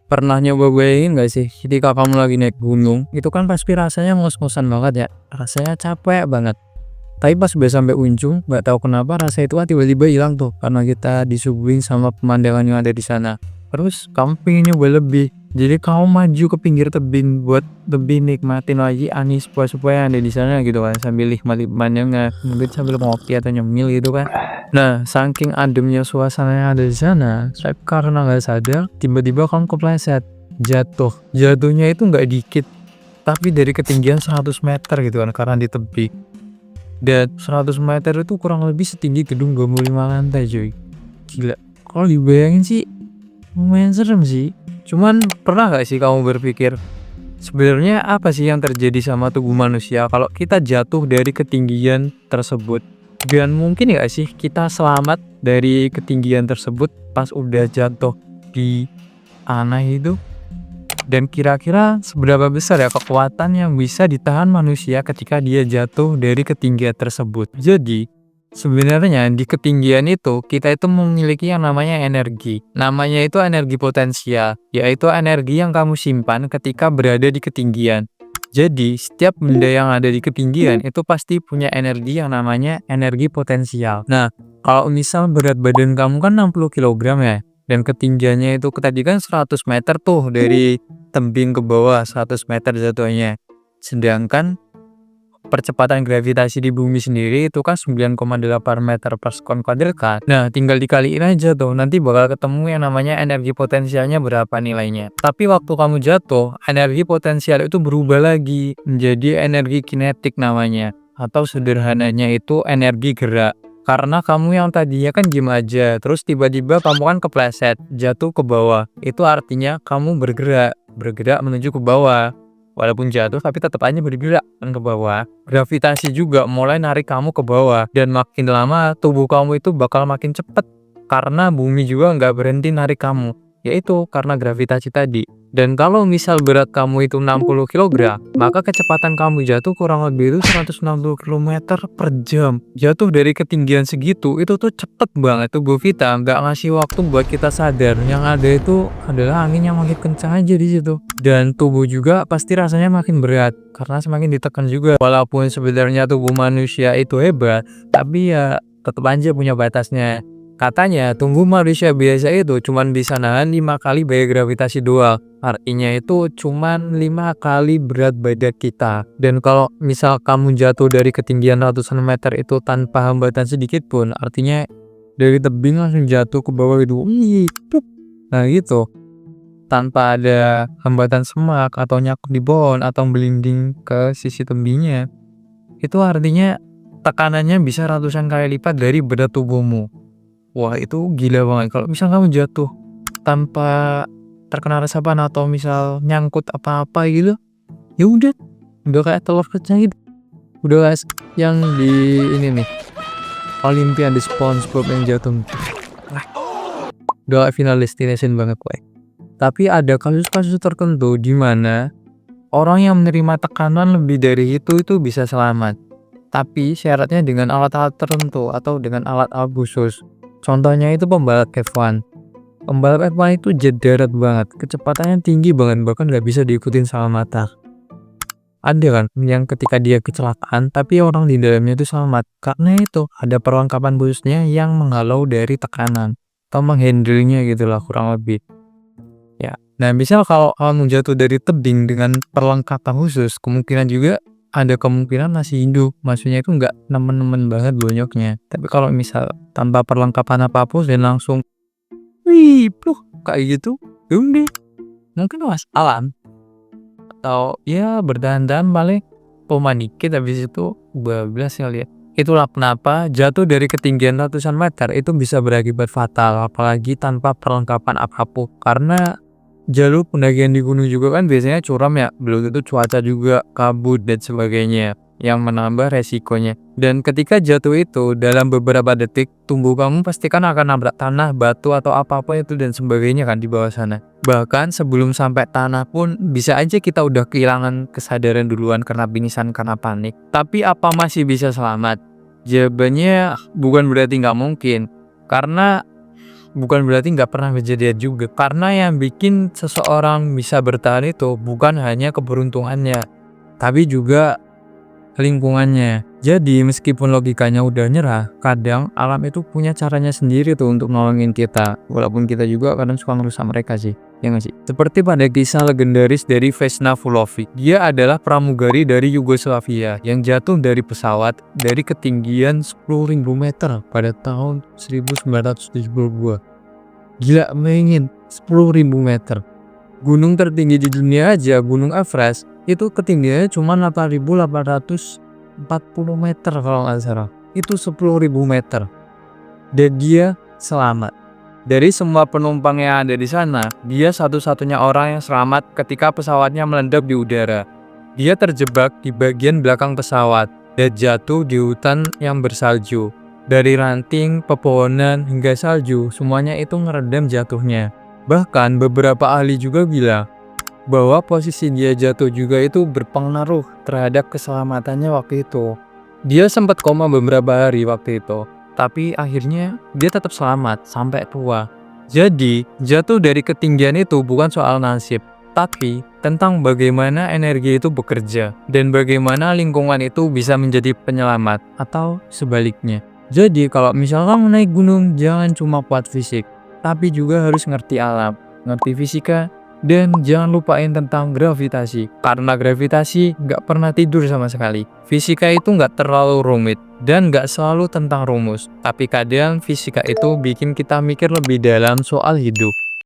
Pernah nyoba bayangin gak sih, ketika kamu lagi naik gunung, itu kan pasti rasanya ngos-ngosan banget ya, rasanya capek banget. Tapi pas udah sampai ujung, nggak tahu kenapa rasa itu tiba-tiba hilang tuh, karena kita disuguhin sama pemandangan yang ada di sana. Terus kamu pengen nyoba lebih, jadi kamu maju ke pinggir tebing buat lebih nikmatin lagi angin sepoi-sepoi yang ada di sana gitu kan, sambil nikmat-nikmatnya mungkin sambil ngopi atau nyemil gitu kan. Nah, saking ademnya suasana yang ada di sana, saya karena nggak sadar, tiba-tiba kamu kepleset, jatuh. Jatuhnya itu nggak dikit, tapi dari ketinggian 100 meter gitu kan, karena di tebing. Dan 100 meter itu kurang lebih setinggi gedung 25 lantai cuy. Gila, kalau dibayangin sih lumayan serem sih. Cuman pernah gak sih kamu berpikir, sebenarnya apa sih yang terjadi sama tubuh manusia kalau kita jatuh dari ketinggian tersebut? Dan mungkin gak sih kita selamat dari ketinggian tersebut pas udah jatuh di tanah itu? Dan kira-kira seberapa besar ya kekuatan yang bisa ditahan manusia ketika dia jatuh dari ketinggian tersebut? Jadi, sebenarnya di ketinggian itu kita itu memiliki yang namanya energi. Namanya itu energi potensial, yaitu energi yang kamu simpan ketika berada di ketinggian. Jadi, setiap benda yang ada di ketinggian itu pasti punya energi yang namanya energi potensial. Nah, kalau misal berat badan kamu kan 60 kg ya, dan ketinggiannya itu tadi kan 100 meter tuh dari tebing ke bawah, 100 meter jatuhnya. Sedangkan percepatan gravitasi di bumi sendiri itu kan 9,8 meter per sekon kuadrat kan. Nah, tinggal dikaliin aja tuh, nanti bakal ketemu yang namanya energi potensialnya berapa nilainya. Tapi waktu kamu jatuh, energi potensial itu berubah lagi menjadi energi kinetik namanya. Atau sederhananya itu energi gerak. Karena kamu yang tadinya kan diem aja, terus tiba-tiba kamu kan kepleset, jatuh ke bawah. Itu artinya kamu bergerak menuju ke bawah. Walaupun jatuh tapi tetap aja bergerak kan ke bawah. Gravitasi juga mulai narik kamu ke bawah, dan makin lama tubuh kamu itu bakal makin cepet karena bumi juga nggak berhenti narik kamu, yaitu karena gravitasi tadi. Dan kalau misal berat kamu itu 60 kg, maka kecepatan kamu jatuh kurang lebih itu 160 km per jam. Jatuh dari ketinggian segitu, itu tuh cepet banget, tubuh kita nggak ngasih waktu buat kita sadar. Yang ada itu adalah angin yang makin kencang aja di situ. Dan tubuh juga pasti rasanya makin berat, karena semakin ditekan juga. Walaupun sebenarnya tubuh manusia itu hebat, tapi ya tetap aja punya batasnya. Katanya tubuh manusia biasa itu cuman bisa nahan 5 kali gaya gravitasi doang. Artinya itu cuman 5 kali berat badan kita. Dan kalau misal kamu jatuh dari ketinggian ratusan meter itu tanpa hambatan sedikit pun, artinya dari tebing langsung jatuh ke bawah itu. Nah gitu, tanpa ada hambatan semak atau nyangkut di pohon atau melinding ke sisi tebingnya. Itu artinya tekanannya bisa ratusan kali lipat dari berat tubuhmu. Wah, itu gila banget. Kalau misal kamu jatuh tanpa terkena resapan atau misal nyangkut apa-apa gitu, ya udah kayak telur pecah gitu. Udah kayak yang di ini nih, Olimpiade SpongeBob yang jatuh. Udah kayak final destination banget, gue. Tapi ada kasus-kasus tertentu di mana orang yang menerima tekanan lebih dari itu bisa selamat. Tapi syaratnya dengan alat-alat tertentu atau dengan alat-alat khusus. Contohnya itu pembalap F1. Pembalap F1 itu jet darat banget, kecepatannya tinggi banget, bahkan nggak bisa diikutin sama mata. Ada kan yang ketika dia kecelakaan, tapi orang di dalamnya itu selamat. Karena itu ada perlengkapan khususnya yang menghalau dari tekanan atau menghandle-nya gitulah kurang lebih. Ya, nah misal kalau kamu jatuh dari tebing dengan perlengkapan khusus, kemungkinan juga ada kemungkinan masih hidup, maksudnya itu nggak nemen-nemen banget bonyoknya. Tapi kalau misal tanpa perlengkapan apapun dan langsung kayak gitu, udah mungkin alam atau ya bertahan-tahan paling koma dikit, habis itu bablas kali ya. Itulah kenapa jatuh dari ketinggian ratusan meter itu bisa berakibat fatal, apalagi tanpa perlengkapan apapun. Karena jalur pendakian di gunung juga kan biasanya curam ya, belum tentu cuaca juga kabut dan sebagainya yang menambah resikonya. Dan ketika jatuh itu dalam beberapa detik, tubuh kamu pastikan akan nabrak tanah, batu atau apapun itu dan sebagainya kan di bawah sana. Bahkan sebelum sampai tanah pun bisa aja kita udah kehilangan kesadaran duluan karena pingsan, karena panik. Tapi apa masih bisa selamat? Jawabannya bukan berarti nggak mungkin, karena bukan berarti nggak pernah kejadian juga. Karena yang bikin seseorang bisa bertahan itu bukan hanya keberuntungannya, tapi juga lingkungannya. Jadi meskipun logikanya udah nyerah, kadang alam itu punya caranya sendiri tuh untuk nolongin kita. Walaupun kita juga kadang suka ngerusak mereka sih. Ya nggak sih? Seperti pada kisah legendaris dari Vesna Vulovic. Dia adalah pramugari dari Yugoslavia yang jatuh dari pesawat dari ketinggian 10.000 meter pada tahun 1972. Gila, bayangin 10.000 meter. Gunung tertinggi di dunia aja, Gunung Everest, itu ketinggiannya cuma 8.840 meter kalau nggak salah. Itu 10.000 meter. Dan dia selamat. Dari semua penumpang yang ada di sana, dia satu-satunya orang yang selamat ketika pesawatnya meledak di udara. Dia terjebak di bagian belakang pesawat dan jatuh di hutan yang bersalju. Dari ranting, pepohonan, hingga salju, semuanya itu ngeredam jatuhnya. Bahkan beberapa ahli juga bilang bahwa posisi dia jatuh juga itu berpengaruh terhadap keselamatannya waktu itu. Dia sempat koma beberapa hari waktu itu, tapi akhirnya dia tetap selamat sampai tua. Jadi, jatuh dari ketinggian itu bukan soal nasib, tapi tentang bagaimana energi itu bekerja dan bagaimana lingkungan itu bisa menjadi penyelamat atau sebaliknya. Jadi, kalau misalkan naik gunung, jangan cuma kuat fisik, tapi juga harus ngerti alam, ngerti fisika, dan jangan lupain tentang gravitasi. Karena gravitasi nggak pernah tidur sama sekali. Fisika itu nggak terlalu rumit dan nggak selalu tentang rumus. Tapi kadang fisika itu bikin kita mikir lebih dalam soal hidup.